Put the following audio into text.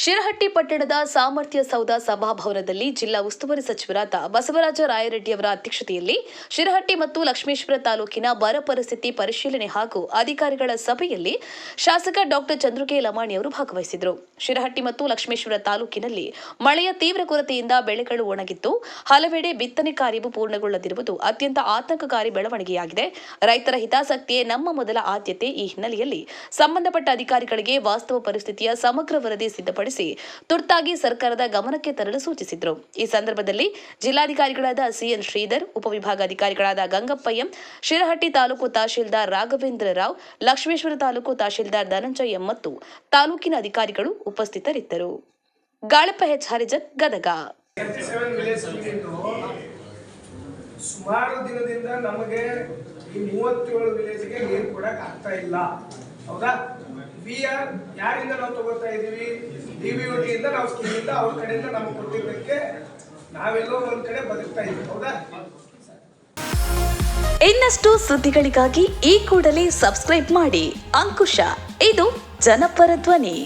ಶಿರಹಟ್ಟಿ ಪಟ್ಟಣದ ಸಾಮರ್ಥ್ಯ ಸೌಧ ಸಭಾಭವನದಲ್ಲಿ ಜಿಲ್ಲಾ ಉಸ್ತುವಾರಿ ಸಚಿವರಾದ ಬಸವರಾಜ ರಾಯರೆಡ್ಡಿಯವರ ಅಧ್ಯಕ್ಷತೆಯಲ್ಲಿ ಶಿರಹಟ್ಟಿ ಮತ್ತು ಲಕ್ಷ್ಮೇಶ್ವರ ತಾಲೂಕಿನ ಬರ ಪರಿಸ್ಥಿತಿ ಪರಿಶೀಲನೆ ಹಾಗೂ ಅಧಿಕಾರಿಗಳ ಸಭೆಯಲ್ಲಿ ಶಾಸಕ ಡಾಕ್ಟರ್ ಚಂದ್ರಕೆ ಲಮಾಣಿ ಅವರು ಭಾಗವಹಿಸಿದರು. ಶಿರಹಟ್ಟಿ ಮತ್ತು ಲಕ್ಷ್ಮೇಶ್ವರ ತಾಲೂಕಿನಲ್ಲಿ ಮಳೆಯ ತೀವ್ರ ಕೊರತೆಯಿಂದ ಬೆಳೆಗಳು ಒಣಗಿದ್ದು ಹಲವೆಡೆ ಬಿತ್ತನೆ ಕಾರ್ಯವು ಪೂರ್ಣಗೊಳ್ಳದಿರುವುದು ಅತ್ಯಂತ ಆತಂಕಕಾರಿ ಬೆಳವಣಿಗೆಯಾಗಿದೆ. ರೈತರ ಹಿತಾಸಕ್ತಿಯೇ ನಮ್ಮ ಮೊದಲ ಆದ್ಯತೆ. ಈ ಹಿನ್ನೆಲೆಯಲ್ಲಿ ಸಂಬಂಧಪಟ್ಟ ಅಧಿಕಾರಿಗಳಿಗೆ ವಾಸ್ತವ ಪರಿಸ್ಥಿತಿಯ ಸಮಗ್ರ ವರದಿ ಸಿದ್ಧಪಡಿಸಿ ತುರ್ತಾಗಿ ಸರ್ಕಾರದ ಗಮನಕ್ಕೆ ತರಲು ಸೂಚಿಸಿದರು. ಈ ಸಂದರ್ಭದಲ್ಲಿ ಜಿಲ್ಲಾಧಿಕಾರಿಗಳಾದ ಸಿಎನ್ ಶ್ರೀಧರ್, ಉಪವಿಭಾಗಾಧಿಕಾರಿಗಳಾದ ಗಂಗಪ್ಪಯ್ಯ, ಶಿರಹಟ್ಟಿ ತಾಲೂಕು ತಹಶೀಲ್ದಾರ್ ರಾಘವೇಂದ್ರ ರಾವ್, ಲಕ್ಷ್ಮೇಶ್ವರ ತಾಲೂಕು ತಹಶೀಲ್ದಾರ್ ಧನಂಜಯ ಮತ್ತು ತಾಲೂಕಿನ ಅಧಿಕಾರಿಗಳು ಉಪಸ್ಥಿತರಿದ್ದರು. ಗಾಳಪ್ಪ ಎಚ್ ಹರಿಜನ್, ಗದಗ. ಸುಮಾರು ದಿನದಿಂದ ನಮಗೆ ಈ 37 ವಿಲೇಜ್ಗೆ ನೀರು ಕೊಡಕ್ ಆಗ್ತಾ ಇಲ್ಲ. ಹೌದಾ? ಯಾರಿಂದ ನಾವು ತಗೋತಾ ಇದೀವಿ? DBOT ಇಂದ ನಾವು ಸ್ಕೀಮ್ ಇಂದ ಅವ್ರ ಕಡೆಯಿಂದ ನಮ್ಗೆ ಕೊಟ್ಟಿದ್ದಕ್ಕೆ ನಾವೆಲ್ಲೋ ಒಂದ್ ಕಡೆ ಬದುಕ್ತಾ ಇದೀವಿ. ಹೌದಾ? ಇನ್ನಷ್ಟು ಸುದ್ದಿಗಳಿಗಾಗಿ ಈ ಕೂಡಲೇ ಸಬ್ಸ್ಕ್ರೈಬ್ ಮಾಡಿ ಅಂಕುಶ. ಇದು ಜನಪರ ಧ್ವನಿ.